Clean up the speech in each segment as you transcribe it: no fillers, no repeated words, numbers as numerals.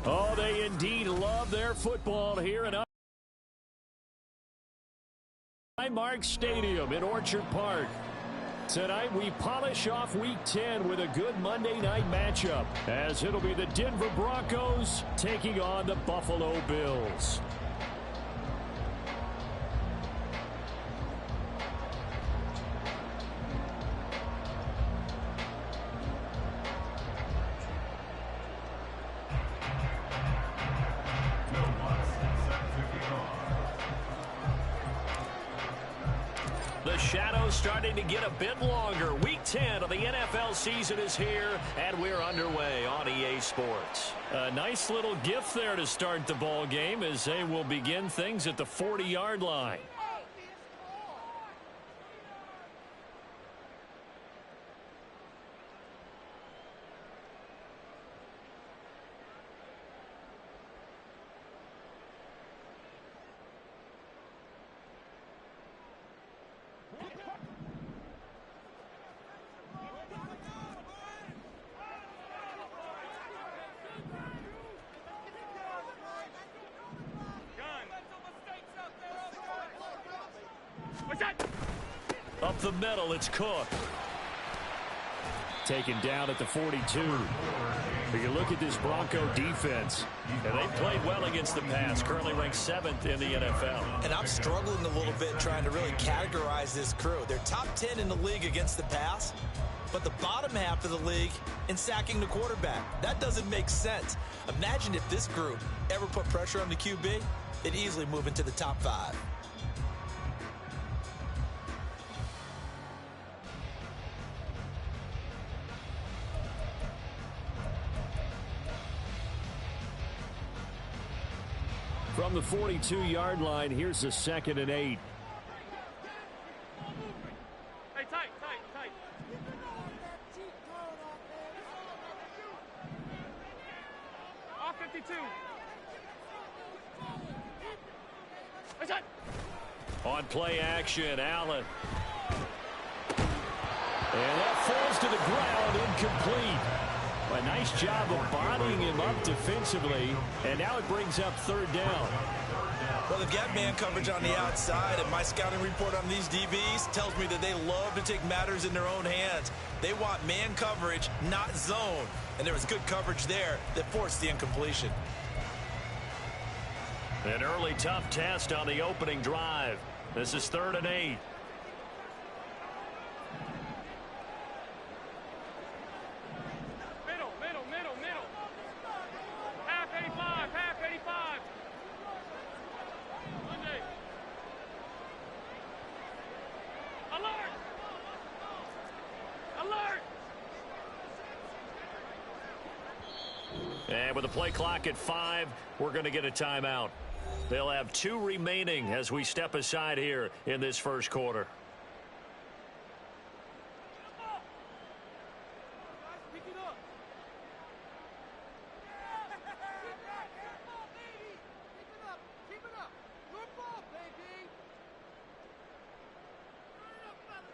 Oh, they indeed love their football here at Highmark Stadium in Orchard Park. Tonight we polish off Week 10 with a good Monday night matchup, as it'll be the Denver Broncos taking on the Buffalo Bills. The shadow's starting to get a bit longer. Week 10 of the NFL season is here, and we're underway on EA Sports. A nice little gift there to start the ball game, as they will begin things at the 40-yard line. Up the middle, it's Cook. Taken down at the 42. But you look at this Bronco defense, and they've played well against the pass, currently ranked 7th in the NFL. And I'm struggling a little bit trying to really categorize this crew. They're top 10 in the league against the pass, but the bottom half of the league in sacking the quarterback. That doesn't make sense. Imagine if this group ever put pressure on the QB, they'd easily move into the top 5. From the 42-yard line, here's the 2nd and 8. Hey, tight. Off 52. Hey, tight. On play action, Allen. And that falls to the ground, incomplete. A nice job of bodying him up defensively, and now it brings up 3rd down. Well, they've got man coverage on the outside, and my scouting report on these DBs tells me that they love to take matters in their own hands. They want man coverage, not zone, and there was good coverage there that forced the incompletion. An early tough test on the opening drive. This is 3rd and 8. And with the play clock at 5, we're going to get a timeout. They'll have 2 remaining as we step aside here in this first quarter.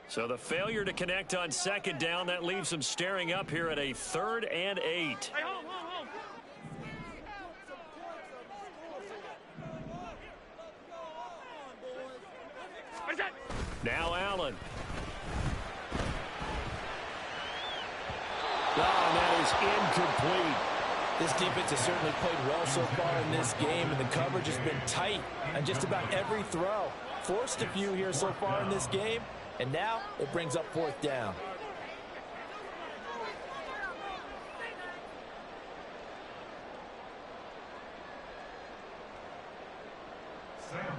So the failure to connect on 2nd down, that leaves them staring up here at a 3rd and 8. Hey, hold. Now Allen. Oh, and that is incomplete. This defense has certainly played well so far in this game, and the coverage has been tight on just about every throw. Forced a few here so far in this game, and now it brings up 4th down.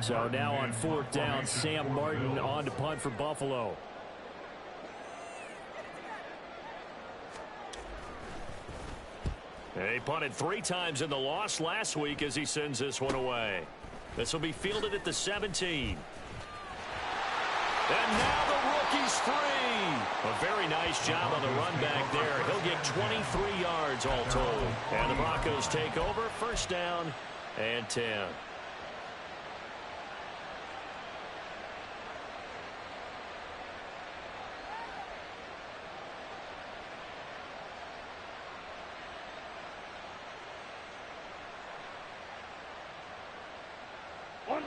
So now on 4th down, Sam Martin on to punt for Buffalo. He punted 3 times in the loss last week as he sends this one away. This will be fielded at the 17. And now the rookie's free. A very nice job on the run back there. He'll get 23 yards all told. And the Broncos take over, 1st down and 10.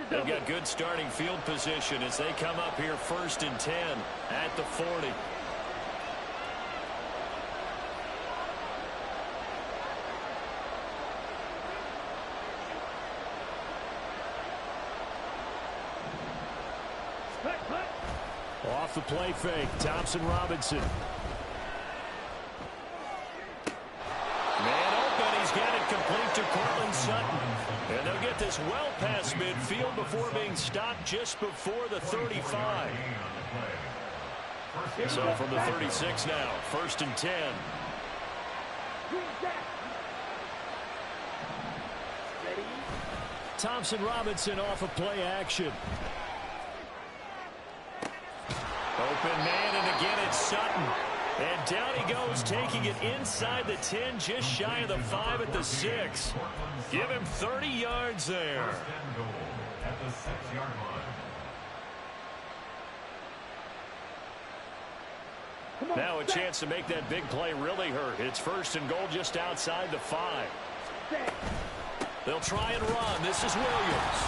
They've got good starting field position as they come up here 1st and 10 at the 40. Off the play fake, Thompson Robinson. Man open, he's got it complete to Cortland Sutton. And they'll get this well past midfield before being stopped just before the 35. So from the 36 now, 1st and 10. Thompson Robinson off of play action. Open man, and again it's Sutton. And down he goes, taking it inside the 10, just shy of the 5 at the 6. Give him 30 yards there. At the 6-yard line. Now a chance to make that big play really hurt. It's 1st and goal just outside the 5. They'll try and run. This is Williams.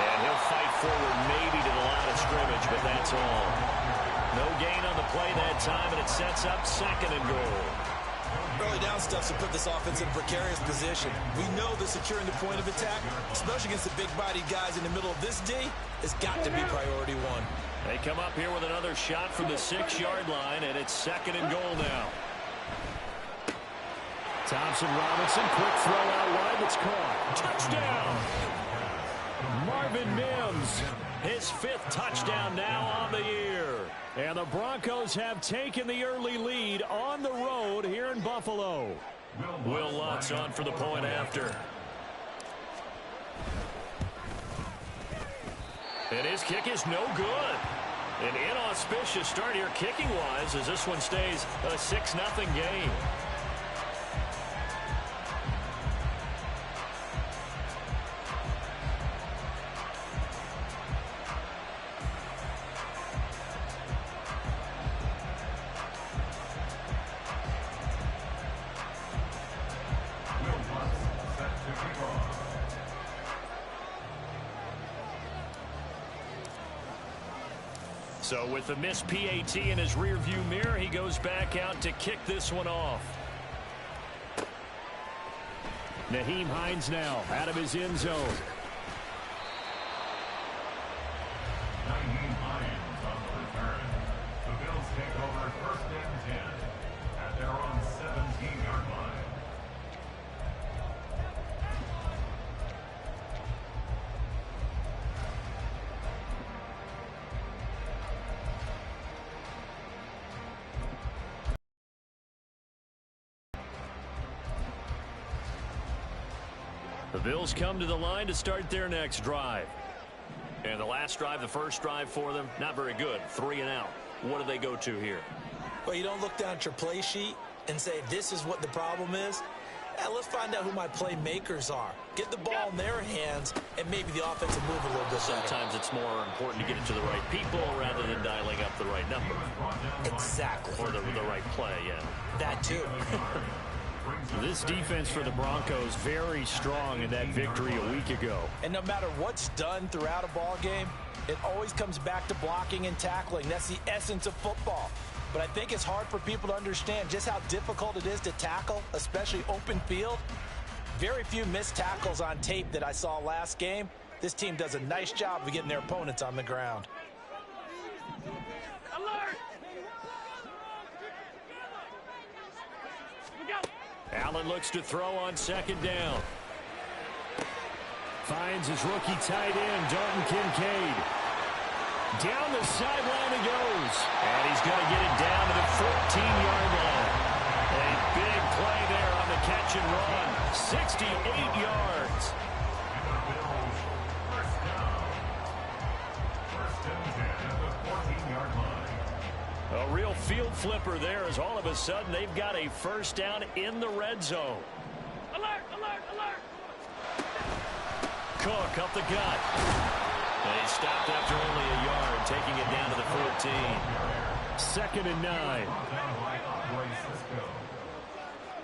And he'll fight forward maybe to the line of scrimmage, but that's all. No gain on the play that time, and it sets up 2nd and goal. Early down stuff to put this offense in a precarious position. We know that securing the point of attack, especially against the big-bodied guys in the middle of this D, has got to be priority 1. They come up here with another shot from the 6-yard line, and it's 2nd and goal now. Thompson Robinson, quick throw out wide that's caught. Touchdown! Marvin Mims, his 5th touchdown now on the year. And the Broncos have taken the early lead on the road here in Buffalo. Will Lutz on for the point after. And his kick is no good. An inauspicious start here kicking-wise as this one stays a 6-0 game. So with the missed PAT in his rearview mirror, he goes back out to kick this one off. Nyheim Hines now out of his end zone. Nyheim Hines on the return. The Bills take over 1st and 10 at their own 17-yard line. The Bills come to the line to start their next drive. And the last drive, the first drive for them, not very good. 3 and out. What do they go to here? Well, you don't look down at your play sheet and say, this is what the problem is. Let's find out who my playmakers are. Get the ball in their hands, and maybe the offense will move a little bit better. Sometimes it's more important to get it to the right people rather than dialing up the right number. Exactly. Or the right play, yeah. That too. This defense for the Broncos very strong in that victory a week ago. And no matter what's done throughout a ball game, it always comes back to blocking and tackling. That's the essence of football. But I think it's hard for people to understand just how difficult it is to tackle, especially open field. Very few missed tackles on tape that I saw last game. This team does a nice job of getting their opponents on the ground. Alert! Look out! Allen looks to throw on 2nd down. Finds his rookie tight end, Dalton Kincaid. Down the sideline he goes. And he's going to get it down to the 14-yard line. A big play there on the catch and run. 68 yards. A real field flipper there as all of a sudden they've got a first down in the red zone. Alert! Alert! Alert! Cook up the gut. And he stopped after only a yard, taking it down to the 14. 2nd and 9.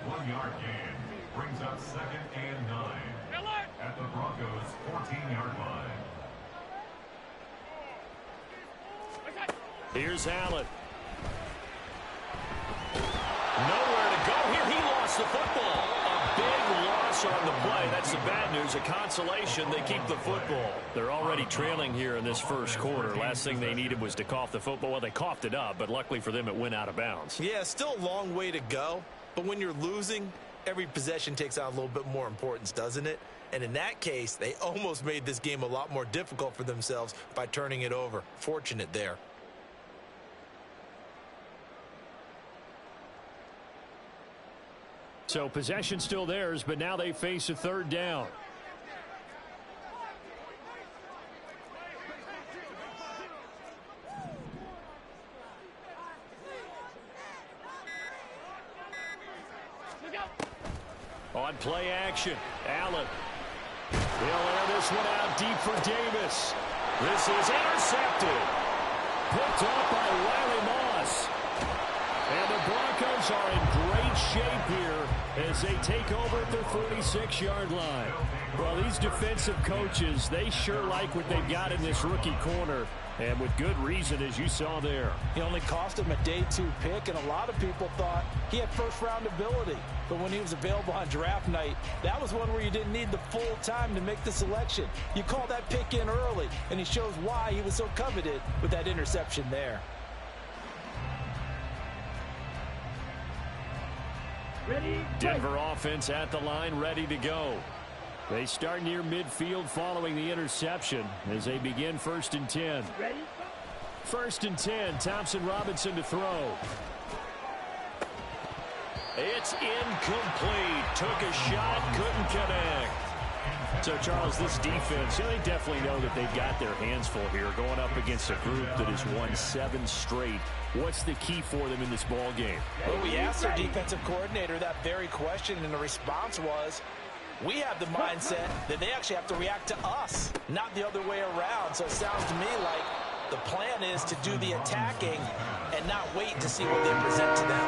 1 yard gain brings up 2nd and 9. Alert! at the Broncos' 14-yard line. Here's Allen. Nowhere to go here. He lost the football. A big loss on the play. That's the bad news. A consolation. They keep the football. They're already trailing here in this first quarter. Last thing they needed was to cough the football. Well, they coughed it up, but luckily for them, it went out of bounds. Yeah, still a long way to go. But when you're losing, every possession takes on a little bit more importance, doesn't it? And in that case, they almost made this game a lot more difficult for themselves by turning it over. Fortunate there. So possession still theirs, but now they face a third down. On play action, Allen. He'll air this one out deep for Davis. This is intercepted. Picked up by Riley Moss. And the Broncos are in great shape here as they take over at their 46-yard line. Well, these defensive coaches, they sure like what they've got in this rookie corner, and with good reason, as you saw there. He only cost him a day 2 pick, and a lot of people thought he had first-round ability. But when he was available on draft night, that was one where you didn't need the full time to make the selection. You call that pick in early, and he shows why he was so coveted with that interception there. Denver offense at the line, ready to go. They start near midfield following the interception as they begin 1st and 10. Ready? 1st and 10, Thompson Robinson to throw. It's incomplete. Took a shot, couldn't connect. So, Charles, this defense, they definitely know that they've got their hands full here going up against a group that has won 7 straight. What's the key for them in this ball game? Well, we asked their defensive coordinator that very question, and the response was, we have the mindset that they actually have to react to us, not the other way around. So it sounds to me like the plan is to do the attacking and not wait to see what they present to them.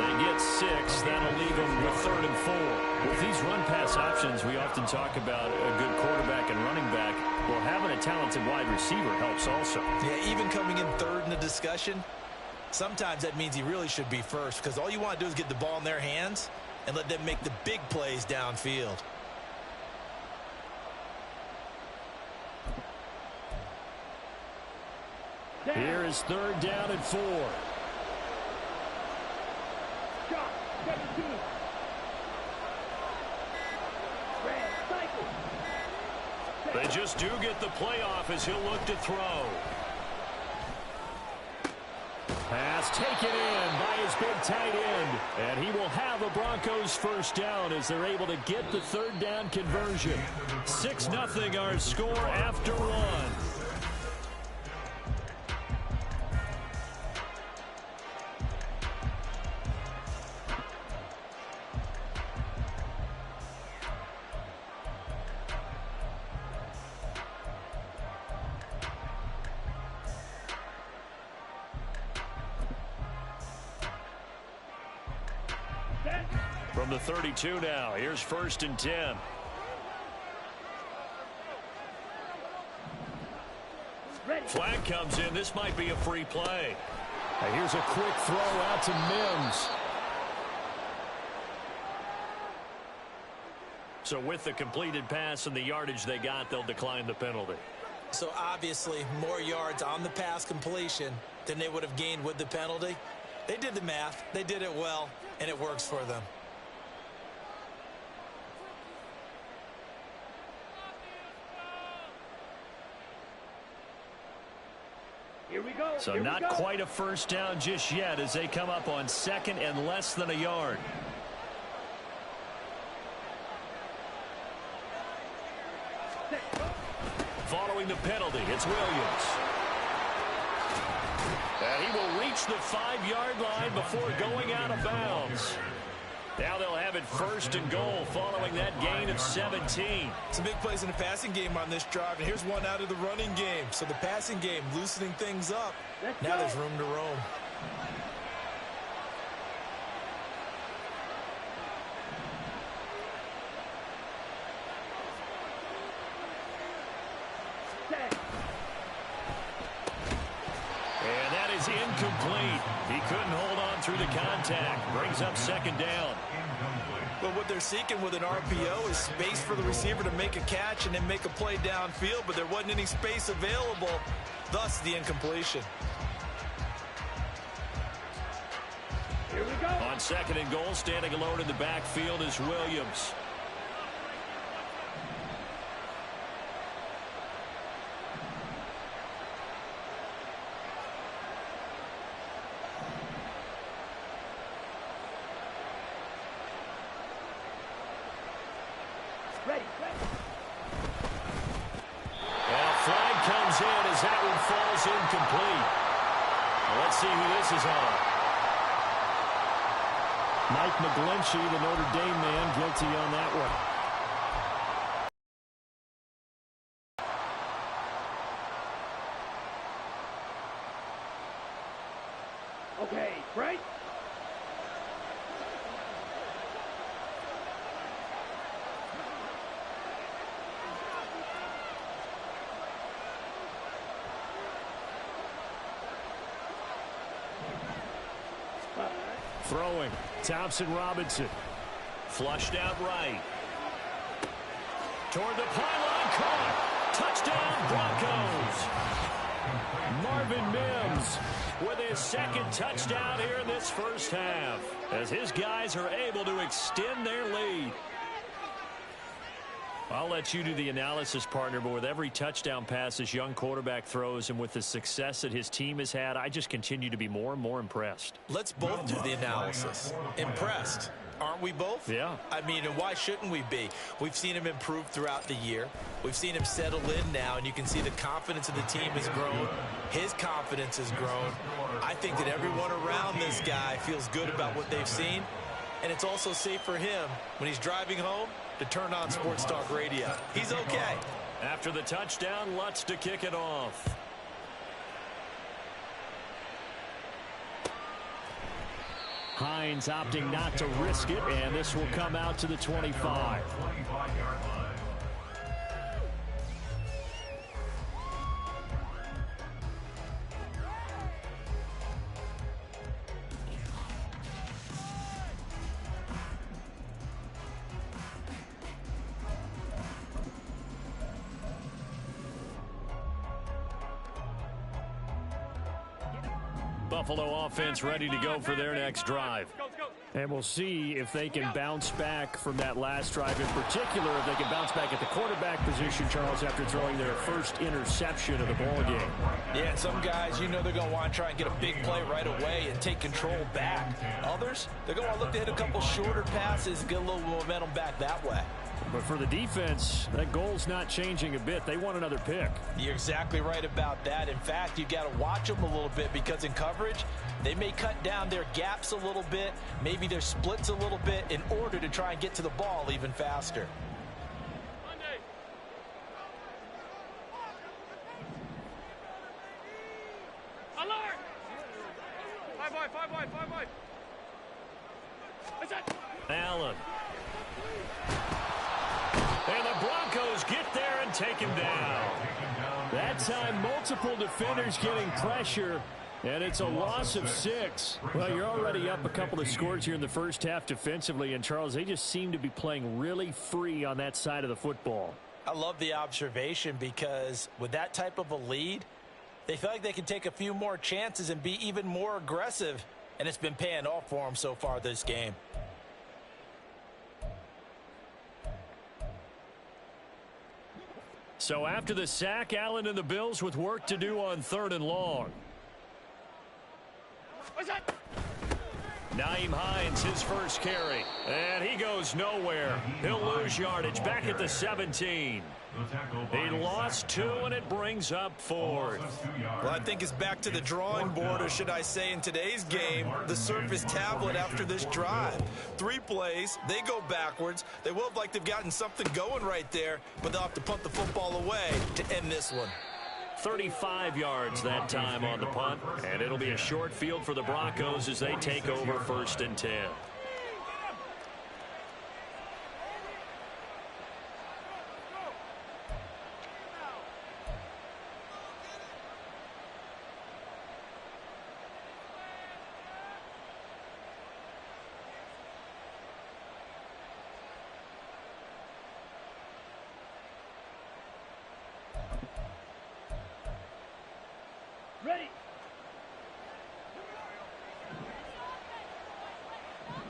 They get 6. That'll leave them with 3rd and 4. With these run-pass options, we often talk about a good quarterback and running back. Well, having a talented wide receiver helps also. Yeah, even coming in 3rd in the discussion, sometimes that means he really should be first, because all you want to do is get the ball in their hands and let them make the big plays downfield. Here is 3rd down and 4. Shot. 17. Red. Cycle. They just do get the playoff as he'll look to throw. Pass taken in by his big tight end. And he will have a Broncos 1st down as they're able to get the 3rd down conversion. 6-0 our score after 1. From the 32 now, here's 1st and 10. Flag comes in. This might be a free play. Now here's a quick throw out to Mims. So with the completed pass and the yardage they got, they'll decline the penalty. So obviously more yards on the pass completion than they would have gained with the penalty. They did the math. They did it well, and it works for them. Here we go. So not quite a 1st down just yet as they come up on 2nd and less than a yard. Following the penalty, it's Williams. And he will reach the 5-yard line before going out of bounds. Now they'll have it 1st and goal following that gain of 17. Some big plays in the passing game on this drive, and here's one out of the running game. So the passing game loosening things up. Now there's room to roam. through the contact. Brings up second down. But what they're seeking with an RPO is space for the receiver to make a catch and then make a play downfield, but there wasn't any space available, thus the incompletion. Here we go. On second and goal, standing alone in the backfield is Williams. Ready. And a flag comes in as that one falls incomplete. Let's see who this is on. Mike McGlinchey, the Notre Dame man, guilty on that one. Okay, right. Throwing, Thompson Robinson. Flushed out right. Toward the pylon, caught. Touchdown, Broncos. Marvin Mims with his second touchdown here in this first half, as his guys are able to extend their lead. I'll let you do the analysis, partner, but with every touchdown pass this young quarterback throws and with the success that his team has had, I just continue to be more and more impressed. Let's both do the analysis. Impressed. Aren't we both? Yeah. I mean, and why shouldn't we be? We've seen him improve throughout the year. We've seen him settle in now, and you can see the confidence of the team has grown. His confidence has grown. I think that everyone around this guy feels good about what they've seen, and it's also safe for him when he's driving home to turn on Sports Talk Radio. He's okay. After the touchdown, Lutz to kick it off. Hines opting not to risk it, and this will come out to the 25. Buffalo offense ready to go for their next drive. And we'll see if they can bounce back from that last drive, in particular if they can bounce back at the quarterback position, Charles, after throwing their first interception of the ball game. Yeah, some guys, you know, they're going to want to try and get a big play right away and take control back. Others, they're going to want to look to hit a couple shorter passes and get a little momentum back that way. But for the defense, that goal's not changing a bit. They want another pick. You're exactly right about that. In fact, you've got to watch them a little bit, because in coverage, they may cut down their gaps a little bit, maybe their splits a little bit, in order to try and get to the ball even faster. Alert! 5 wide. What's that? Allen. And the Broncos get there and take him down. That time, multiple defenders getting pressure, and it's a loss of 6. Well, you're already up a couple of scores here in the first half defensively, and Charles, they just seem to be playing really free on that side of the football. I love the observation, because with that type of a lead, they feel like they can take a few more chances and be even more aggressive, and it's been paying off for them so far this game. So after the sack, Allen and the Bills with work to do on 3rd and long. What's that? Nyheim Hines, his first carry. And he goes nowhere. He'll lose yardage back at the 17. He lost 2, and it brings up 4th. Well, I think it's back to the drawing board, or should I say in today's game, the Surface tablet after this drive. 3 plays, they go backwards. They will have like they've gotten something going right there, but they'll have to punt the football away to end this one. 35 yards that time on the punt, and it'll be a short field for the Broncos as they take over 1st and 10.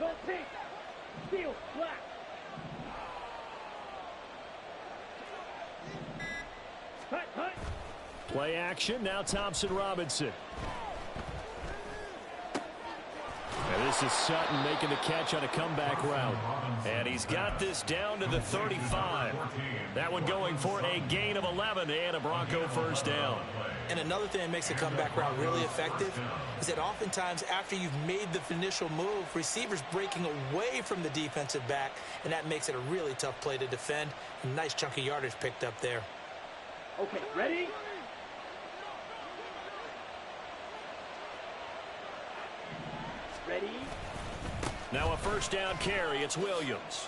Go pink. Steel. Black. Hut. Play action. Now Thompson Robinson. And this is Sutton making the catch on a comeback route. And he's got this down to the 35. That one going for a gain of 11 and a Bronco first down. And another thing that makes a comeback route really effective is that oftentimes after you've made the initial move, receivers breaking away from the defensive back, and that makes it a really tough play to defend. A nice chunk of yardage picked up there. Okay, ready? Ready? Now a first down carry. It's Williams.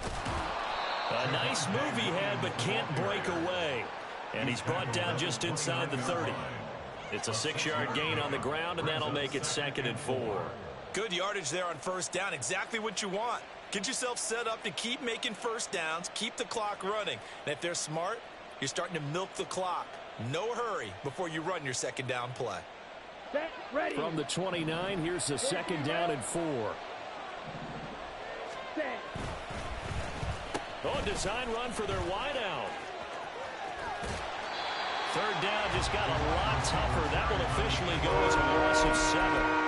A nice move he had, but can't break away. And he's brought down just inside the 30. It's a 6-yard gain on the ground, and that'll make it 2nd and 4. Good yardage there on first down. Exactly what you want. Get yourself set up to keep making first downs, keep the clock running. And if they're smart, you're starting to milk the clock. No hurry before you run your second down play. Set, ready. From the 29, here's the 2nd down and 4. Set. Oh, design run for their wideout. 3rd down just got a lot tougher. That will officially go as a loss of 7.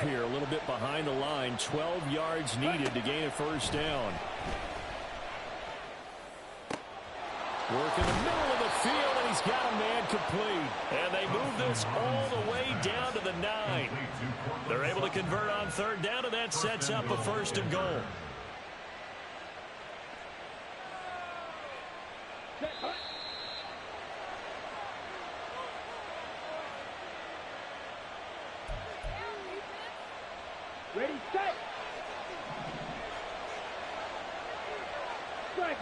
Here a little bit behind the line. 12 yards needed to gain a first down. Work in the middle of the field, and he's got a man complete. And they move this all the way down to the 9. They're able to convert on 3rd down, and that sets up a 1st and goal. Ready, set. Strike.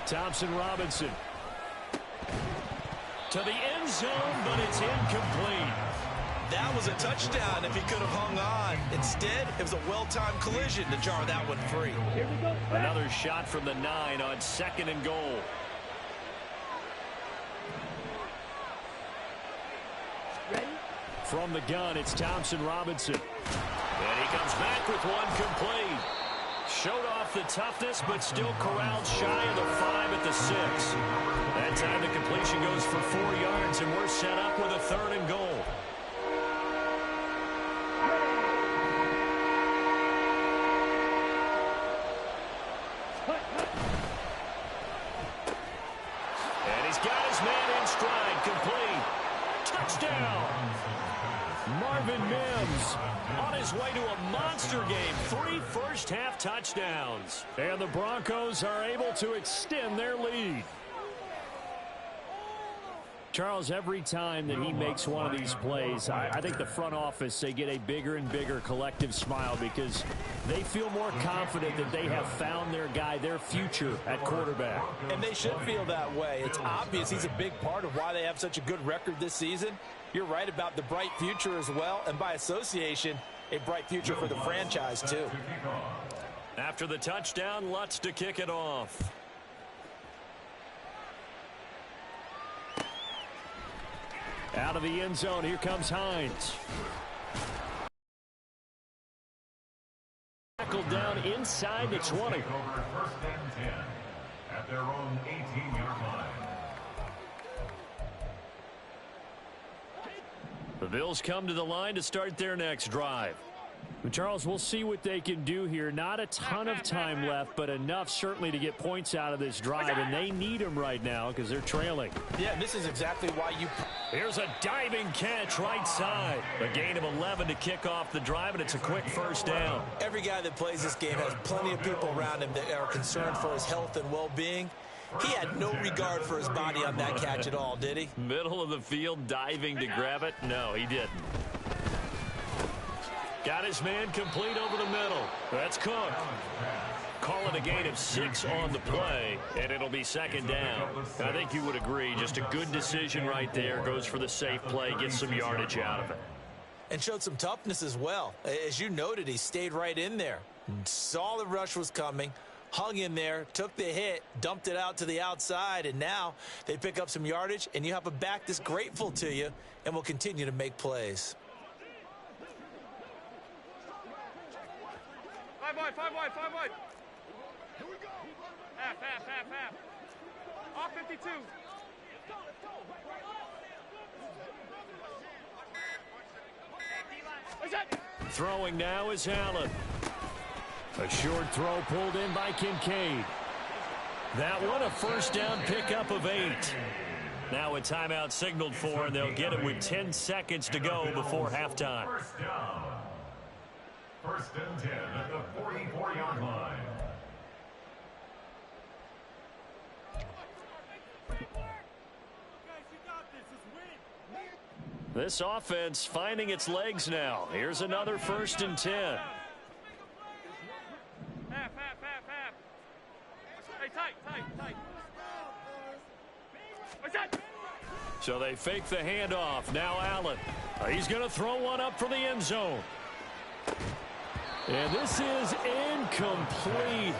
Thompson Robinson. To the end zone, but it's incomplete. That was a touchdown if he could have hung on. Instead, it was a well-timed collision to jar that one free. Here we go. Another shot from the 9 on 2nd and goal. Ready? From the gun, it's Thompson Robinson. And he comes back with one complete. Showed off the toughness, but still corralled shy of the 5 at the 6. That time the completion goes for 4 yards, and we're set up with a 3rd and goal. And he's got his man in stride, complete. Touchdown! Marvin Mims on his way to a monster game. 3 first-half touchdowns. And the Broncos are able to extend their lead. Charles, every time that he makes one of these plays, I think the front office, they get a bigger and bigger collective smile because they feel more confident that they have found their guy, their future at quarterback. And they should feel that way. It's obvious he's a big part of why they have such a good record this season. You're right about the bright future as well, and by association, a bright future for the franchise too. After the touchdown, Lutz to kick it off. Out of the end zone, here comes Hines. Tackled down inside the 20. Over 1st and 10 at their own 18-yard line. The Bills come to the line to start their next drive. But Charles, we'll see what they can do here. Not a ton of time left, but enough certainly to get points out of this drive, and they need them right now because they're trailing. Yeah, this is exactly why you... Here's a diving catch right side. A gain of 11 to kick off the drive, and it's a quick first down. Every guy that plays this game has plenty of people around him that are concerned for his health and well-being. He had no regard for his body on that catch at all, did he? Middle of the field, diving to grab it? No, he didn't. Got his man complete over the middle. That's Cook. Call it a gain of 6 on the play, and it'll be 2nd down. I think you would agree. Just a good decision right there. Goes for the safe play, gets some yardage out of it. And showed some toughness as well. As you noted, he stayed right in there. Saw the rush was coming, hung in there, took the hit, dumped it out to the outside, and now they pick up some yardage, and you have a back that's grateful to you and will continue to make plays. 5 wide, 5 wide, 5 wide. Here we go. Half. All 52. Throwing now is Allen. A short throw pulled in by Kincaid. That one a first down pickup of 8. Now a timeout signaled for, and they'll get it with 10 seconds to go before halftime. First down. First and 10 at the 44-yard line. This offense finding its legs now. Here's another first and 10. Half. Hey, tight. What's that? So they fake the handoff. Now Allen. He's going to throw one up for the end zone. And this is incomplete.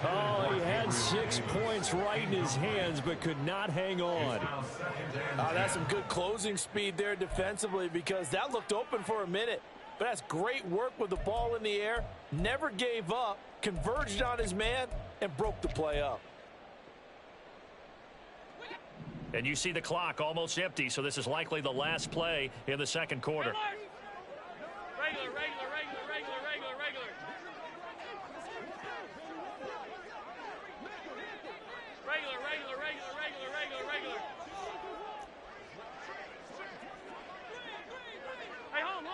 Oh, he had 6 points right in his hands, but could not hang on. That's some good closing speed there defensively, because that looked open for a minute. But that's great work with the ball in the air. Never gave up, converged on his man, and broke the play up. And you see the clock almost empty, so this is likely the last play in the second quarter. Regular. Hey, home.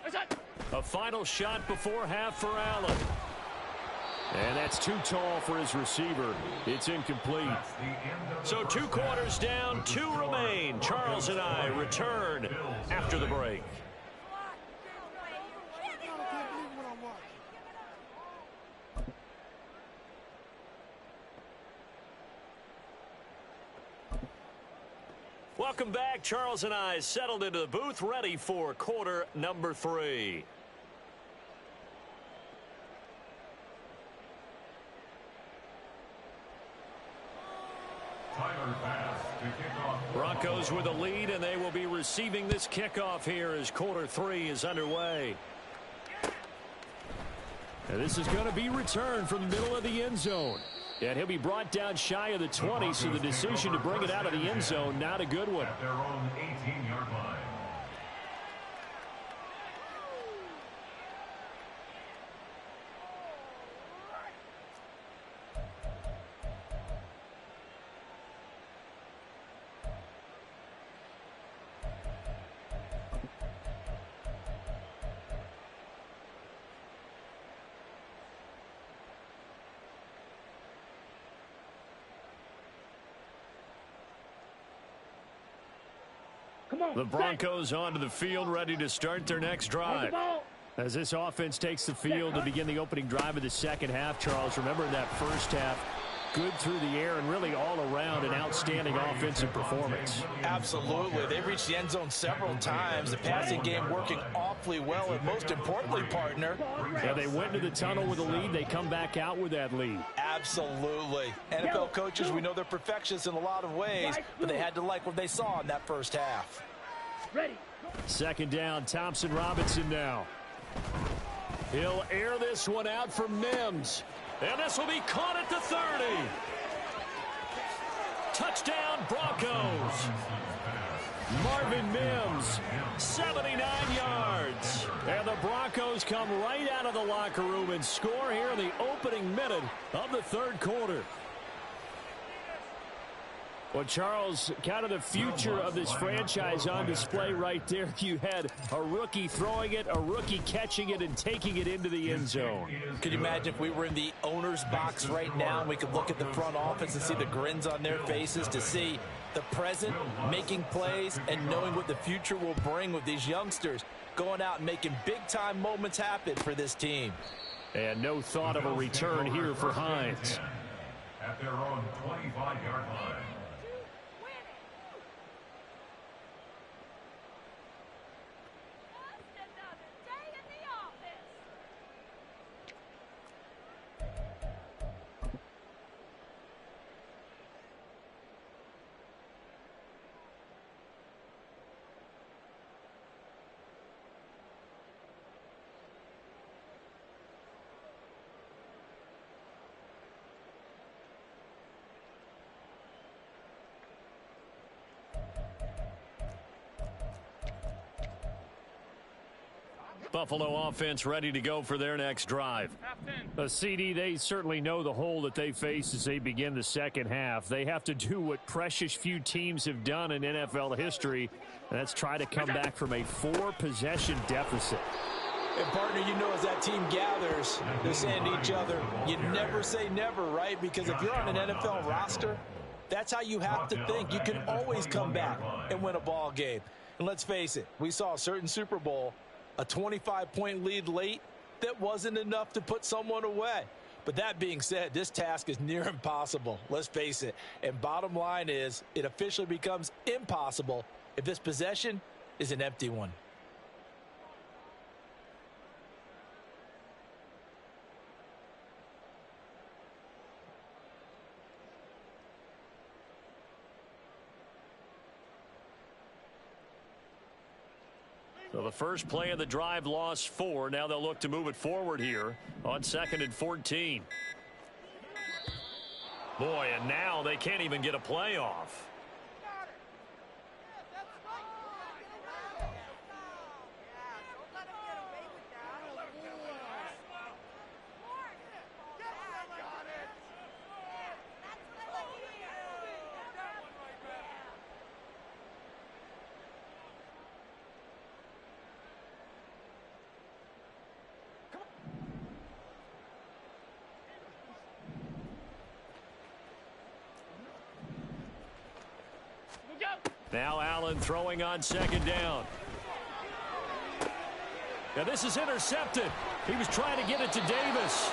What's that? A final shot before half for Allen. And that's too tall for his receiver. It's incomplete. So 2 quarters down, 2 remain. Charles and I return after the break. Welcome back. Charles and I settled into the booth, ready for quarter number 3. Broncos with a lead, and they will be receiving this kickoff here as quarter 3 is underway. And this is going to be returned from the middle of the end zone. And he'll be brought down shy of the 20, so the decision to bring it out of the end zone, not a good one. At their own 18-yard line. The Broncos onto the field, ready to start their next drive. As this offense takes the field to begin the opening drive of the second half, Charles, remember in that first half, good through the air and really all around an outstanding offensive performance. Absolutely. They reached the end zone several times. The passing game working awfully well, and most importantly, partner. Yeah, they went to the tunnel with a lead. They come back out with that lead. Absolutely. NFL coaches, we know they're perfectionists in a lot of ways, but they had to like what they saw in that first half. Ready. Second down, Thompson Robinson now. He'll air this one out for Mims. And this will be caught at the 30. Touchdown, Broncos. Marvin Mims, 79 yards. And the Broncos come right out of the locker room and score here in the opening minute of the third quarter. Well, Charles, kind of the future of this franchise on display right there. You had a rookie throwing it, a rookie catching it, and taking it into the end zone. Could you imagine if we were in the owner's box right now and we could look at the front office and see the grins on their faces, to see the present making plays and knowing what the future will bring with these youngsters going out and making big-time moments happen for this team. And no thought of a return here for Hines. At their own 25-yard line. Buffalo offense ready to go for their next drive. CD, they certainly know the hole that they face as they begin the second half. They have to do what precious few teams have done in NFL history, and that's try to come back from a 4-possession deficit. And, partner, you know as that team gathers, they're saying to each other, you never say never, right? Because if you're on an NFL roster, that's how you have to think. You can always come back and win a ball game. And let's face it, we saw a certain Super Bowl, a 25-point lead late that wasn't enough to put someone away. But that being said, this task is near impossible. Let's face it. And bottom line is, it officially becomes impossible if this possession is an empty one. So the first play of the drive lost 4. Now they'll look to move it forward here on 2nd and 14. Boy, and now they can't even get a play off. Now Allen throwing on 2nd down. Now this is intercepted. He was trying to get it to Davis.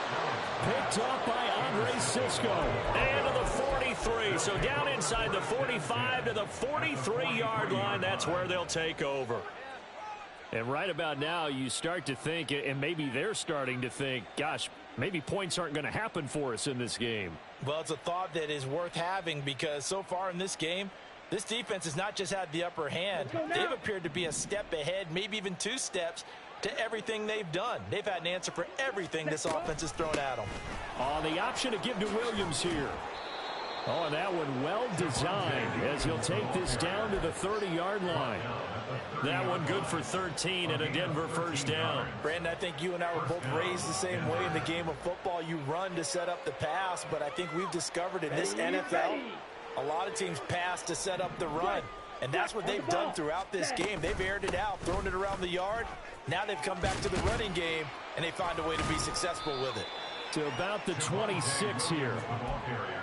Picked up by Andre Cisco. And to the 43. So down inside the 45 to the 43-yard line. That's where they'll take over. And right about now, you start to think, and maybe they're starting to think, gosh, maybe points aren't going to happen for us in this game. Well, it's a thought that is worth having because so far in this game, this defense has not just had the upper hand. They've appeared to be a step ahead, maybe even 2 steps to everything they've done. They've had an answer for everything this offense has thrown at them. The option to give to Williams here. And that one well designed as he'll take this down to the 30-yard line. That one good for 13 and a Denver first down. Brandon, I think you and I were both raised the same way in the game of football. You run to set up the pass, but I think we've discovered in this NFL, a lot of teams pass to set up the run. And that's what they've done throughout this game. They've aired it out, thrown it around the yard. Now they've come back to the running game, and they find a way to be successful with it. To about the 26 here.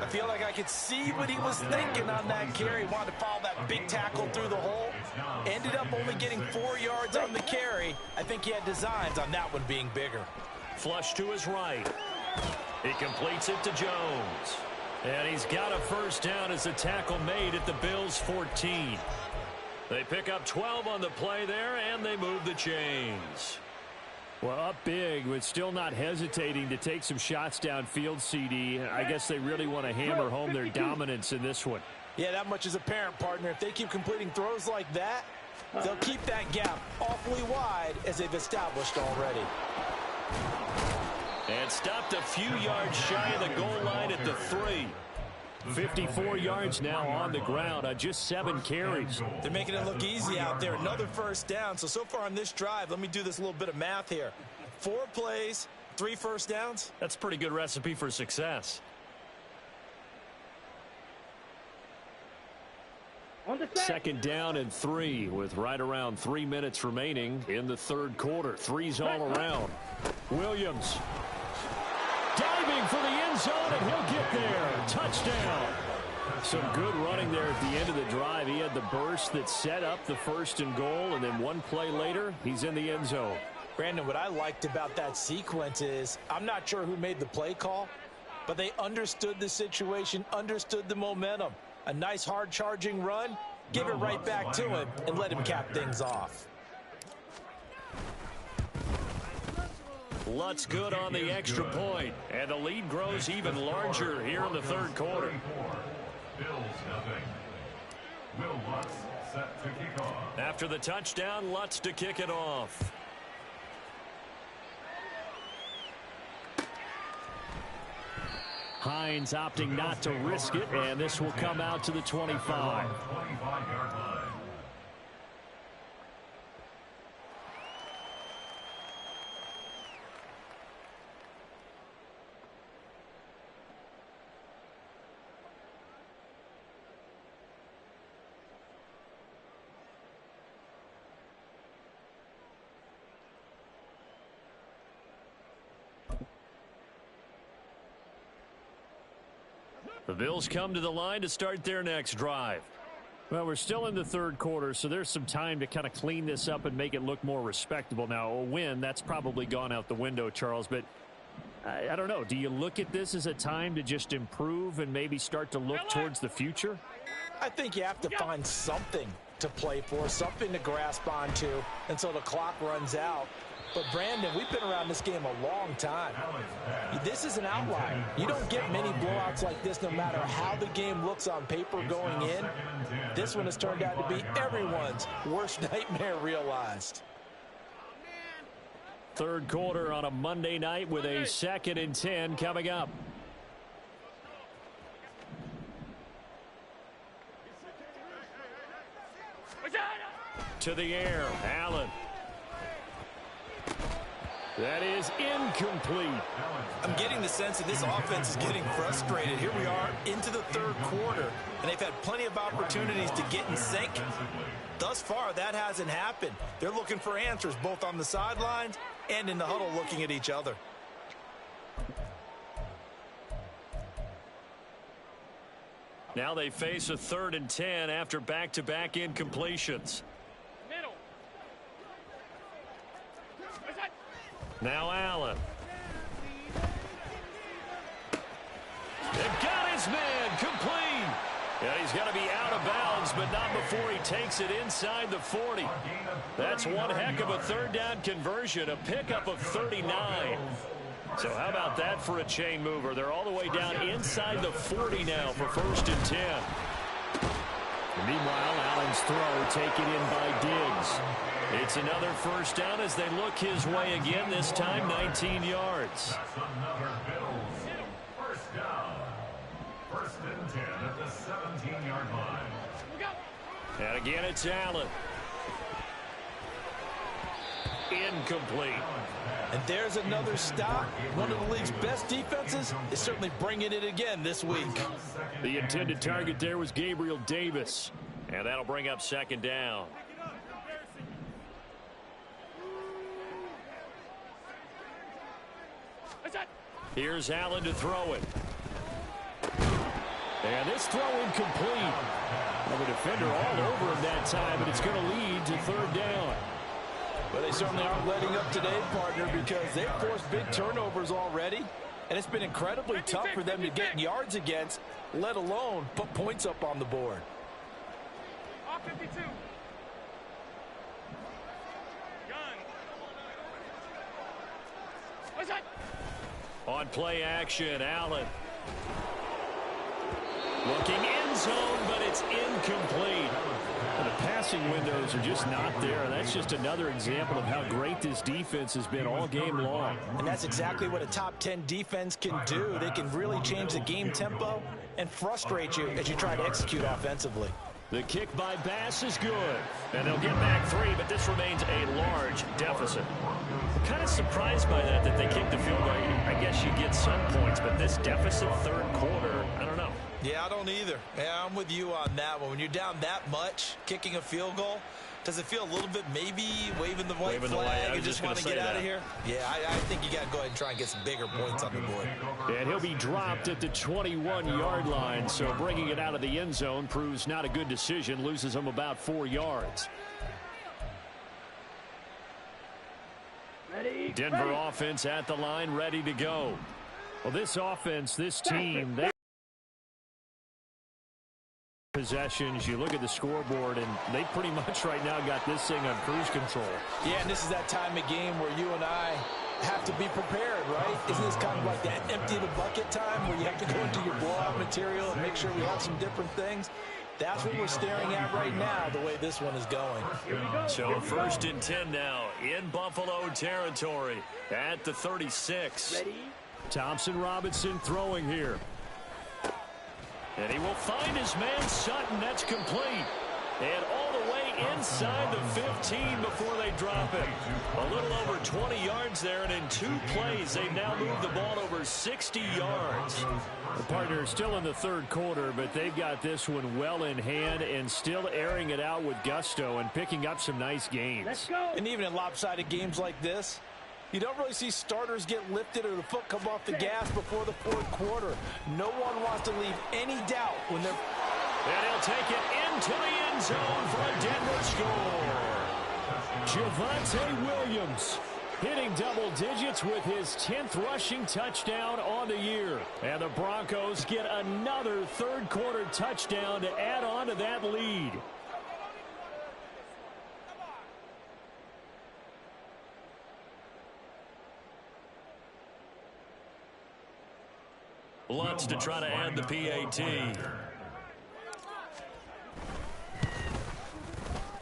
I feel like I could see what he was thinking on that carry. Wanted to follow that big tackle through the hole. Ended up only getting 4 yards on the carry. I think he had designs on that one being bigger. Flush to his right. He completes it to Jones. And he's got a first down as the tackle made at the Bills' 14. They pick up 12 on the play there, and they move the chains. Well, up big, but still not hesitating to take some shots downfield, CD. I guess they really want to hammer home their dominance in this one. Yeah, that much is apparent, partner. If they keep completing throws like that, they'll keep that gap awfully wide as they've established already. And stopped a few yards shy of the goal line at the 3. 54 yards now on the ground on just 7 carries. They're making it look easy out there. Another first down. So far on this drive, let me do this little bit of math here. 4 plays, 3 first downs. That's a pretty good recipe for success. Second down and 3 with right around 3 minutes remaining in the third quarter. 3's all around. Williams diving for the end zone, and he'll get there. Touchdown. Some good running there at the end of the drive. He had the burst that set up the 1st and goal, and then 1 play later, he's in the end zone. Brandon, what I liked about that sequence is I'm not sure who made the play call, but they understood the situation, understood the momentum. A nice hard-charging run, give it right back to him, and let him cap things off. Lutz good on the extra point, and the lead grows even larger here in the third quarter. Bills nothing. Will Lutz set to kick off. After the touchdown, Lutz to kick it off. Hines opting not to risk it, and this will come out to the 25. 25-yard line. The Bills come to the line to start their next drive. Well, we're still in the third quarter, so there's some time to kind of clean this up and make it look more respectable. Now, a win, that's probably gone out the window, Charles, but I don't know. Do you look at this as a time to just improve and maybe start to look towards the future? I think you have to find something to play for, something to grasp onto until the clock runs out. But, Brandon, we've been around this game a long time. This is an outlier. You don't get many blowouts like this no matter how the game looks on paper going in. This one has turned out to be everyone's worst nightmare realized. Third quarter on a Monday night with a 2nd and 10 coming up. To the air, Allen. That is incomplete. I'm getting the sense that this offense is getting frustrated. Here we are into the third quarter, and they've had plenty of opportunities to get in sync. Thus far, that hasn't happened. They're looking for answers both on the sidelines and in the huddle looking at each other. Now they face a 3rd and 10 after back-to-back incompletions. Middle. Now Allen. They've got his man complete. Yeah, he's got to be out of bounds, but not before he takes it inside the 40. That's one heck of a third down conversion, a pickup of 39. So how about that for a chain mover? They're all the way down inside the 40 now for 1st and 10. And meanwhile, Allen's throw taken in by Diggs. It's another 1st down as they look his way again, this time 19 yards. That's another Bills 1st down. 1st and 10 at the 17-yard line. And again, it's Allen. Incomplete. And there's another stop. One of the league's best defenses is certainly bringing it again this week. The intended target there was Gabriel Davis. And that'll bring up 2nd down. Here's Allen to throw it. And this throw incomplete. Well, the defender all over him that time, but it's going to lead to 3rd down. But they certainly aren't letting up today, partner, because they've forced big turnovers already. And it's been incredibly tough for them to get yards against, let alone put points up on the board. All 52. Gun. What's that? On play action, Allen. Looking end zone, but it's incomplete. The passing windows are just not there. That's just another example of how great this defense has been all game long. And that's exactly what a top 10 defense can do. They can really change the game tempo and frustrate you as you try to execute offensively. The kick by Bass is good. And they'll get back 3, but this remains a large deficit. I'm kind of surprised by that they kicked the field goal. I guess you get some points, but this deficit 3rd quarter, I don't know. Yeah, I don't either. Yeah, I'm with you on that one. When you're down that much, kicking a field goal, does it feel a little bit maybe waving the white flag and just want to get out of here? Yeah, I think you got to go ahead and try and get some bigger points on the board. And he'll be dropped at the 21-yard line, so bringing it out of the end zone proves not a good decision, loses him about 4 yards. Ready. Denver ready. offense at the line, ready to go. Well, this offense, this team, they possessions. You look at the scoreboard, and they pretty much right now got this thing on cruise control. Yeah, and this is that time of game where you and I have to be prepared, right? Isn't this kind of like that empty the bucket time where you have to go into your blowout material and make sure we have some different things? That's what we're staring at right now, the way this one is going. So 1st and 10 now in Buffalo territory at the 36. Ready. Thompson Robinson throwing here. And he will find his man Sutton. That's complete. And all the way inside the 15 before they drop it. A little over 20 yards there, and in 2 plays, they've now moved the ball over 60 yards. The partner is still in the 3rd quarter, but they've got this one well in hand and still airing it out with gusto and picking up some nice gains. Let's go. And even in lopsided games like this, You don't really see starters get lifted or the foot come off the gas before the fourth quarter. No one wants to leave any doubt when they're... And he'll take it into the end zone for a Denver score. Javonte Williams hitting double digits with his 10th rushing touchdown on the year. And the Broncos get another third-quarter touchdown to add on to that lead. Lutz to try to add the PAT.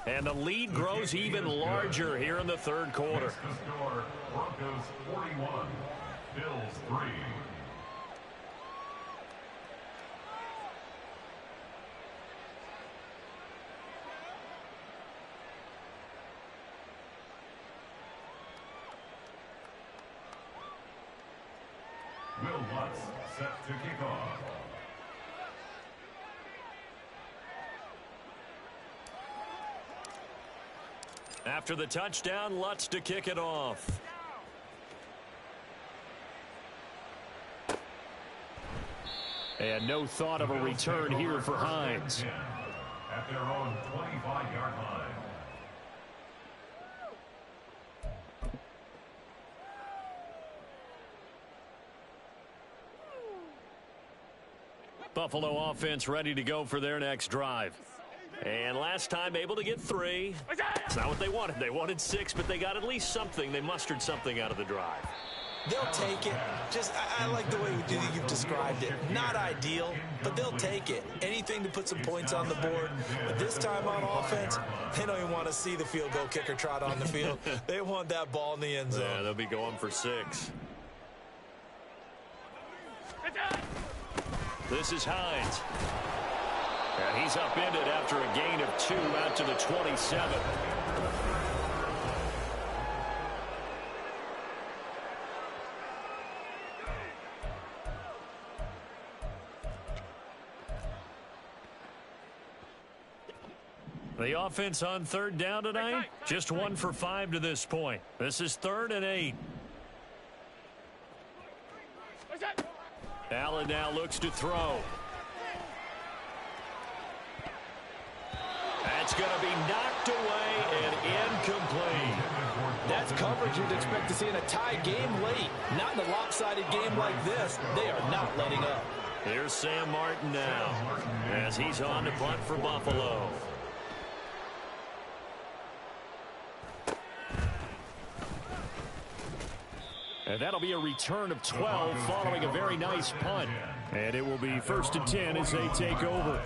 And the lead grows even larger here in the third quarter. Broncos 41, Bills 3. Will Lutz set to kick off. After the touchdown, Lutz to kick it off. And no thought of a return here for Hines. At their own 25-yard line. Buffalo offense ready to go for their next drive. And last time able to get 3. It's not what they wanted. They wanted 6, but they got at least something. They mustered something out of the drive. They'll take it. I like the way you've described it. Not ideal, but they'll take it. Anything to put some points on the board. But this time on offense, they don't even want to see the field goal kicker trot on the field. They want that ball in the end zone. Yeah, they'll be going for 6. This is Hines. And he's upended after a gain of 2 out to the 27. The offense on third down tonight, just 1 for 5 to this point. This is 3rd and 8. Allen now looks to throw. That's going to be knocked away and incomplete. That's coverage you'd expect to see in a tie game late. Not in a lopsided game like this. They are not letting up. Here's Sam Martin now as he's on to punt for Buffalo. And that'll be a return of 12 following a very nice punt. And it will be 1st and 10 as they take over.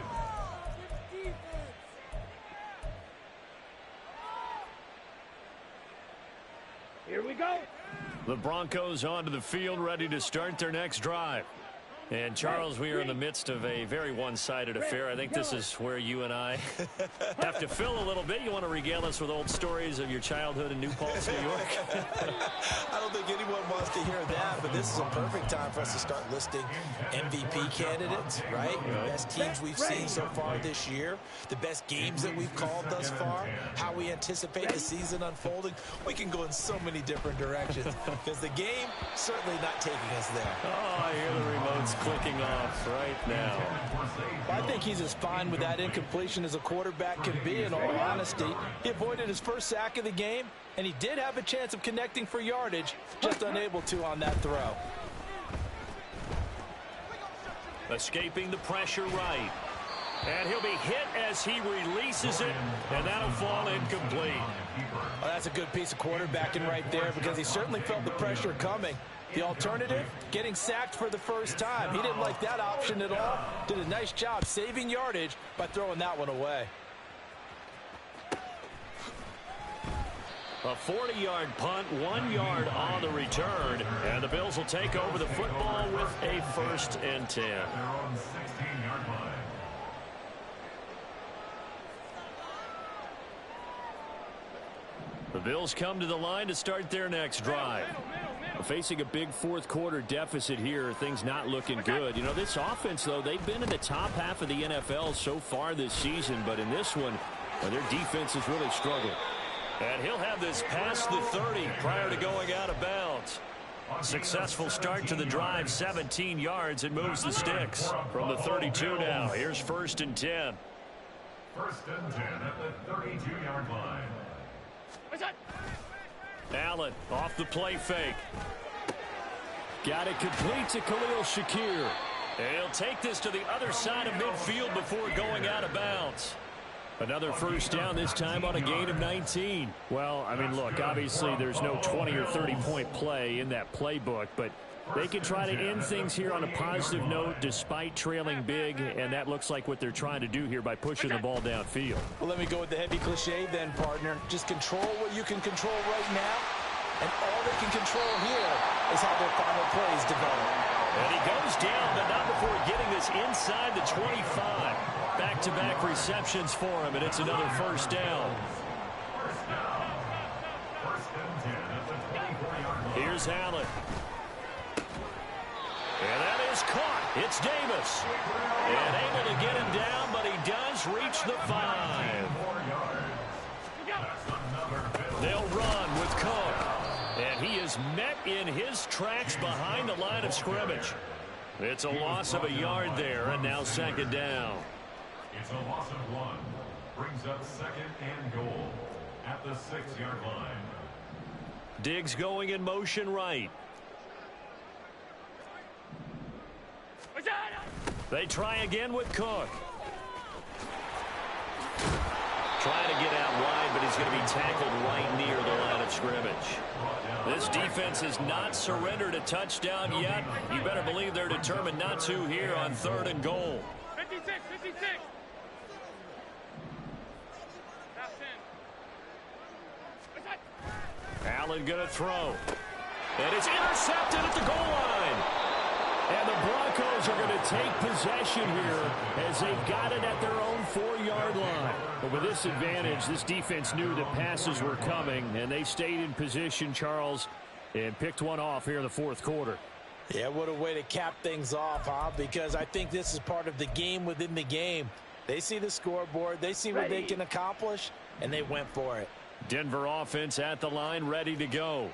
Here we go. The Broncos onto the field, ready to start their next drive. And, Charles, we are in the midst of a very one-sided affair. I think this is where you and I have to fill a little bit. You want to regale us with old stories of your childhood in New Paltz, New York? I don't think anyone wants to hear that, but this is a perfect time for us to start listing MVP candidates, right? The best teams we've seen so far this year, the best games that we've called thus far, how we anticipate the season unfolding. We can go in so many different directions because the game certainly not taking us there. Oh, I hear the remotes clicking off right now. I think he's as fine with that incompletion as a quarterback can be, in all honesty. He avoided his first sack of the game, and he did have a chance of connecting for yardage, just unable to on that throw. Escaping the pressure right. And he'll be hit as he releases it, and that'll fall incomplete. Well, that's a good piece of quarterbacking right there because he certainly felt the pressure coming. The alternative, getting sacked for the first time. He didn't like that option at all. Did a nice job saving yardage by throwing that one away. A 40-yard punt, 1 yard on the return, and the Bills will take over the football with a 1st and 10. They're on 16-yard line. The Bills come to the line to start their next drive. Facing a big fourth quarter deficit here, things not looking good. You know, this offense, though, they've been in the top half of the NFL so far this season, but in this one, their defense has really struggled. And he'll have this past the 30 prior to going out of bounds. Successful start to the drive, 17 yards. It moves the sticks from the 32 now. Here's 1st and 10. 1st and 10 at the 32-yard line. Allen off the play fake. Got it complete to Khalil Shakir. And he'll take this to the other side of midfield before going out of bounds. Another 1st down, this time on a gain of 19. Well, I mean, look, obviously there's no 20 or 30-point play in that playbook, but they can try to end things here on a positive note despite trailing big, and that looks like what they're trying to do here by pushing the ball downfield. Well, let me go with the heavy cliche then, partner. Just control what you can control right now, and all they can control here is how their final plays develop. And he goes down, but not before getting this inside the 25. Back-to-back receptions for him, and it's another 1st down. Here's Allen. And that is caught. It's Davis. And able to get him down, but he does reach the 5. They'll run with Cook. And he is met in his tracks behind the line of scrimmage. It's a loss of a yard there, and now 2nd down. It's a loss of 1. Brings up 2nd and goal at the 6-yard line. Diggs going in motion right. They try again with Cook. Trying to get out wide, but he's going to be tackled right near the line of scrimmage. This defense has not surrendered a touchdown yet. You better believe they're determined not to here on 3rd and goal. 56. Allen going to throw. And it's intercepted at the goal line. And the Broncos are going to take possession here as they've got it at their own 4-yard line. But with this advantage, this defense knew that passes were coming, and they stayed in position, Charles, and picked one off here in the 4th quarter. Yeah, what a way to cap things off, huh? Because I think this is part of the game within the game. They see the scoreboard, they see what they can accomplish, and they went for it. Denver offense at the line, ready to go.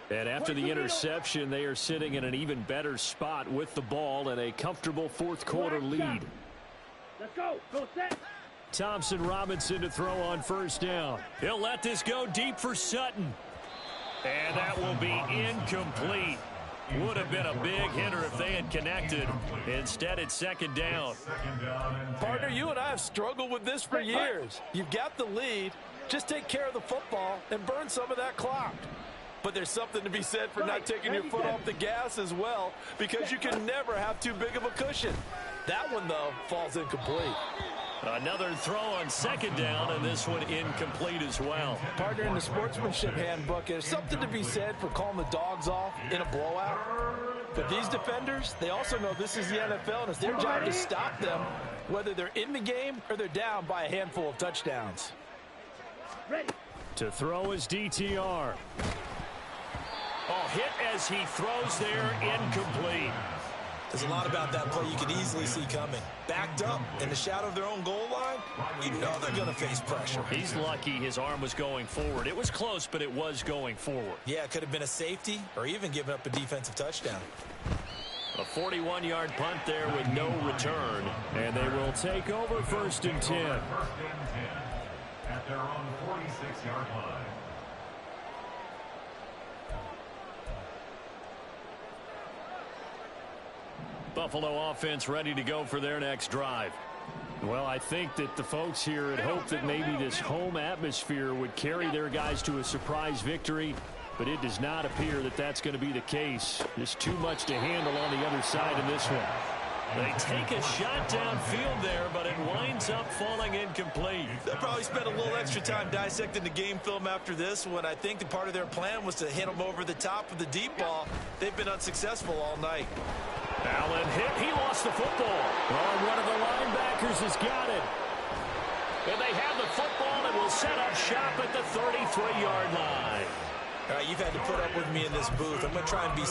And after the interception, they are sitting in an even better spot with the ball and a comfortable 4th quarter lead. Let's go. Go set. Thompson Robinson to throw on 1st down. He'll let this go deep for Sutton. And that will be incomplete. Would have been a big hitter if they had connected. Instead, it's 2nd down. Partner, you and I have struggled with this for years. You've got the lead. Just take care of the football and burn some of that clock. But there's something to be said for not taking your foot off the gas as well, because you can never have too big of a cushion. That one, though, falls incomplete. Another throw on 2nd down, and this one incomplete as well. Partner, in the sportsmanship handbook, there's something to be said for calling the dogs off in a blowout. But these defenders, they also know this is the NFL, and it's their job to stop them, whether they're in the game or they're down by a handful of touchdowns. Ready. To throw is DTR. Oh, hit as he throws there, incomplete. There's a lot about that play you can easily see coming. Backed up in the shadow of their own goal line, you know they're going to face pressure. He's lucky his arm was going forward. It was close, but it was going forward. Yeah, it could have been a safety or even given up a defensive touchdown. A 41-yard punt there with no return. And they will take over 1st and 10. 1st and 10 at their own 46-yard line. Buffalo offense ready to go for their next drive. Well, I think that the folks here had hoped that maybe this home atmosphere would carry their guys to a surprise victory, but it does not appear that that's going to be the case. There's too much to handle on the other side in this one. They take a shot downfield there, but it winds up falling incomplete. They'll probably spend a little extra time dissecting the game film after this one. I think the part of their plan was to hit them over the top of the deep ball. They've been unsuccessful all night. Allen hit. He lost the football. Oh, one of the linebackers has got it. And they have the football and will set up shop at the 33-yard line. All right, you've had to put up with me in this booth. I'm going to try and be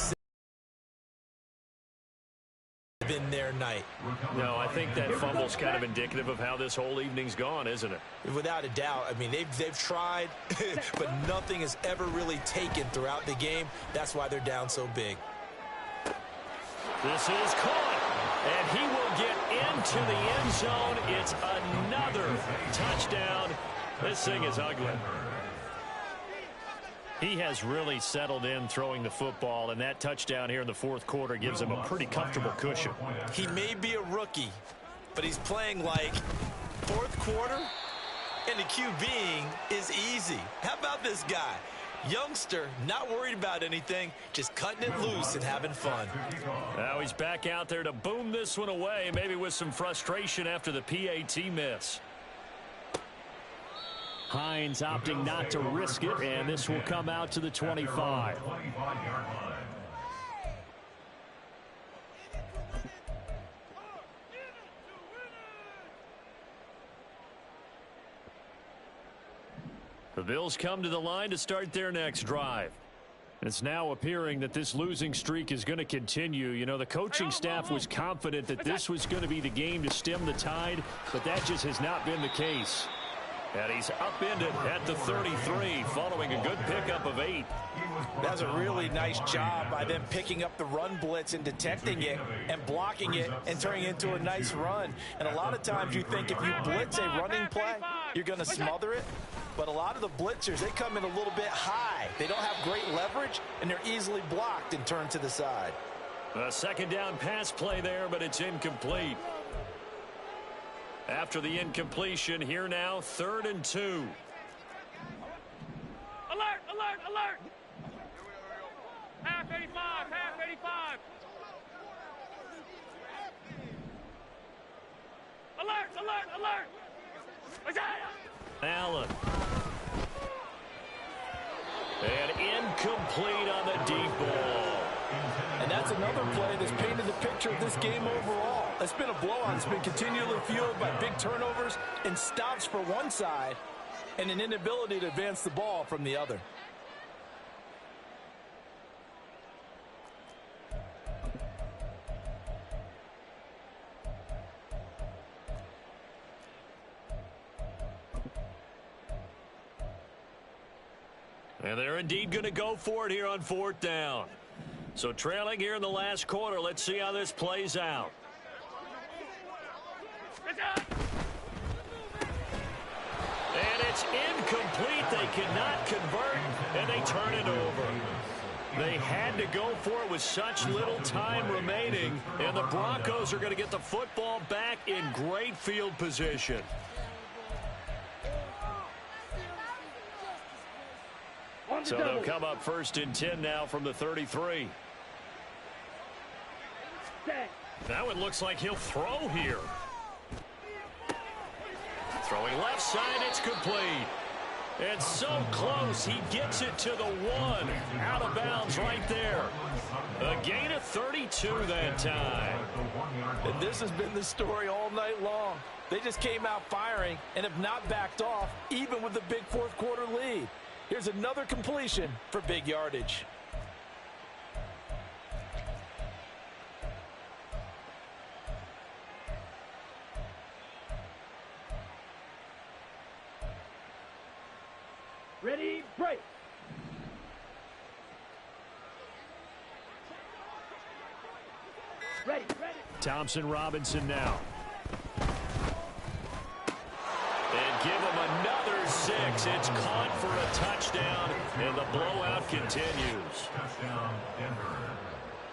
been their night. No, I think that fumble's kind of indicative of how this whole evening's gone, isn't it? Without a doubt. I mean, they've tried, but nothing has ever really taken throughout the game. That's why they're down so big. This is caught, and he will get into the end zone. It's another touchdown. This thing is ugly. He has really settled in throwing the football, and that touchdown here in the fourth quarter gives him a pretty comfortable cushion. He may be a rookie, but he's playing like fourth quarter, and the QBing is easy. How about this guy? Youngster, not worried about anything, just cutting it loose and having fun. Now he's back out there to boom this one away, maybe with some frustration after the PAT miss. Hines opting not to risk it, and this will come out to the 25. The Bills come to the line to start their next drive. It's now appearing that this losing streak is going to continue. You know, the coaching staff was confident that this was going to be the game to stem the tide, but that just has not been the case. And he's upended at the 33 following a good pickup of 8. That's a really nice job by them picking up the run blitz and detecting it and blocking it and turning it into a nice run. And a lot of times you think if you blitz a running play, you're going to smother it. But a lot of the blitzers, they come in a little bit high. They don't have great leverage, and they're easily blocked and turned to the side. A second down pass play there, but it's incomplete. After the incompletion, here now, 3rd and 2. Alert, alert, alert. Half 85, half 85. Alert, alert, alert. Allen. And incomplete on the deep ball. And that's another play that's painted the picture of this game overall. It's been a blowout. It's been continually fueled by big turnovers and stops for one side and an inability to advance the ball from the other. And they're indeed going to go for it here on 4th down. So trailing here in the last quarter, let's see how this plays out. And it's incomplete. They cannot convert, and they turn it over. They had to go for it with such little time remaining, and the Broncos are going to get the football back in great field position. So they'll come up 1st and 10 now from the 33. Now it looks like he'll throw here. Throwing left side, it's complete. It's so close, he gets it to the 1. Out of bounds right there. A gain of 32 that time. And this has been the story all night long. They just came out firing and have not backed off, even with the big fourth quarter lead. Here's another completion for big yardage. Ready, break. Ready, ready. Thompson Robinson now. And give him another 6. It's caught for a touchdown, and the blowout continues.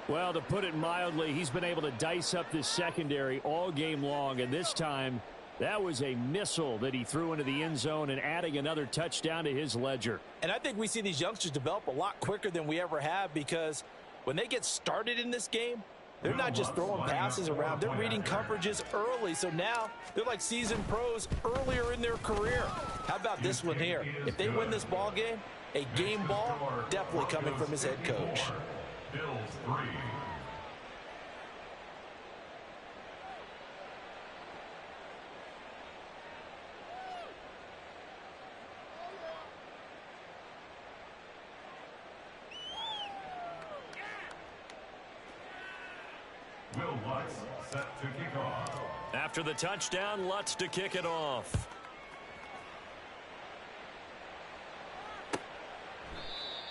Well, to put it mildly, he's been able to dice up this secondary all game long, and this time that was a missile that he threw into the end zone and adding another touchdown to his ledger. And I think we see these youngsters develop a lot quicker than we ever have, because when they get started in this game, they're not just throwing passes around. They're reading coverages early. So now they're like seasoned pros earlier in their career. How about this one here? If they win this ball game, a game ball definitely coming from his head coach. Bills 3. Will Lutz set to kick off. After the touchdown, Lutz to kick it off.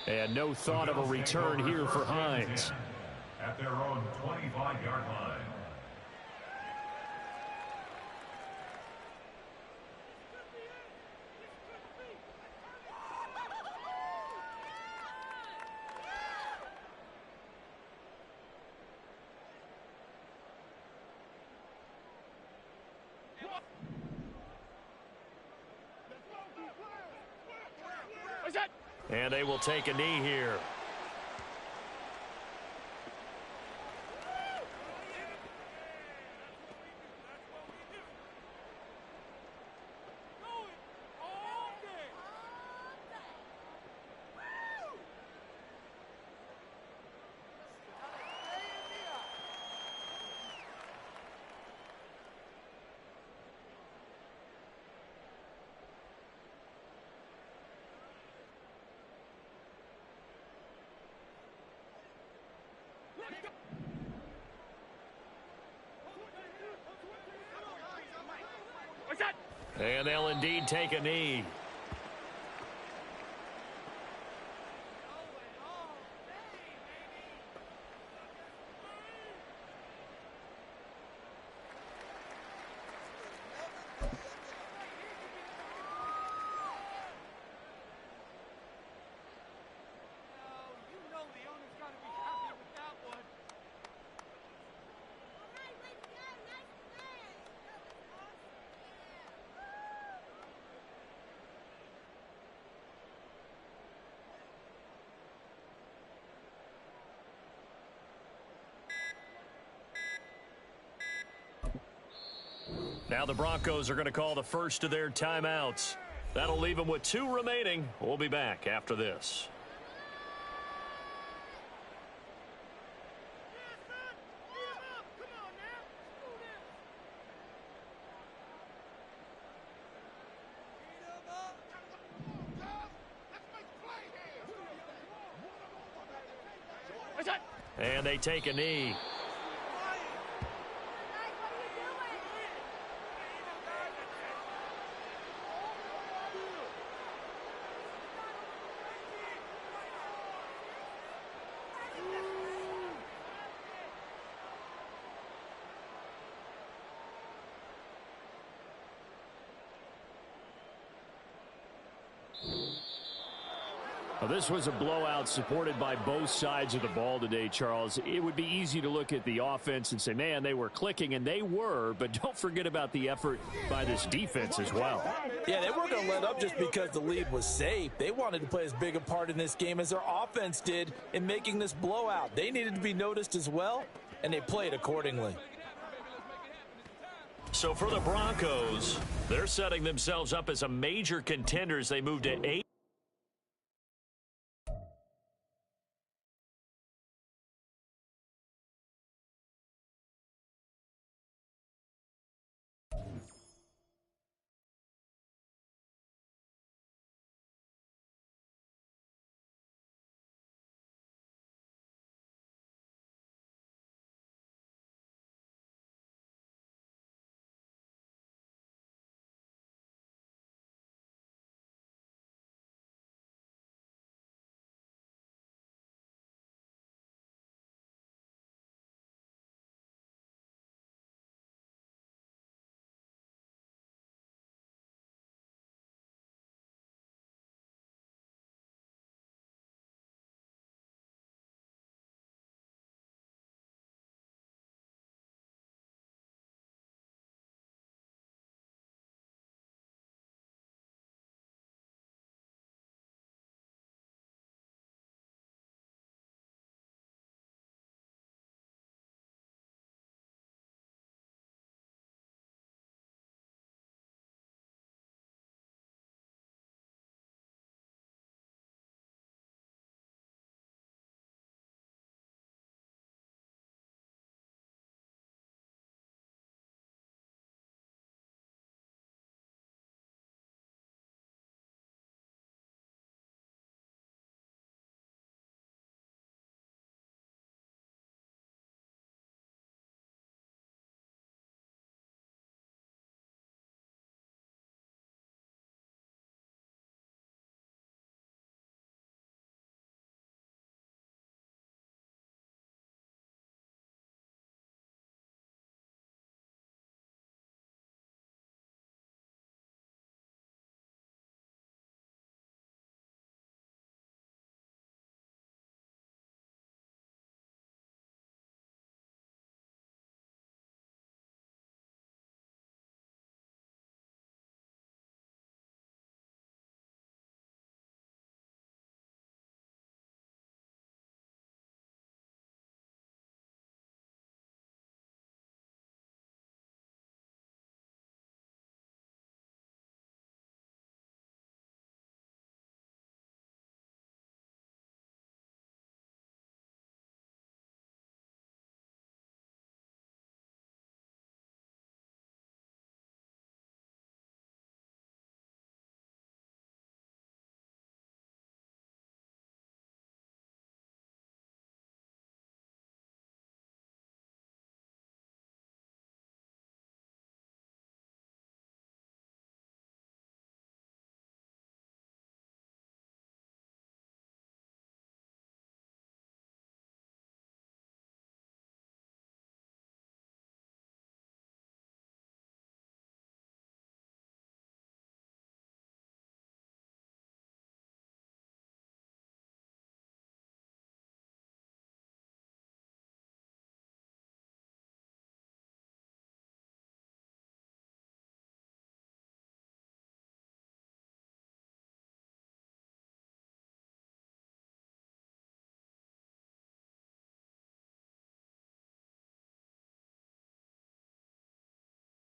And no thought of a return here for Hines. At their own 25-yard line. And they will take a knee here. And they'll indeed take a knee. Now the Broncos are going to call the first of their timeouts. That'll leave them with 2 remaining. We'll be back after this. And they take a knee. Well, this was a blowout supported by both sides of the ball today, Charles. It would be easy to look at the offense and say, man, they were clicking, and they were, but don't forget about the effort by this defense as well. Yeah, they weren't going to let up just because the lead was safe. They wanted to play as big a part in this game as their offense did in making this blowout. They needed to be noticed as well, and they played accordingly. So for the Broncos, they're setting themselves up as a major contender as they move to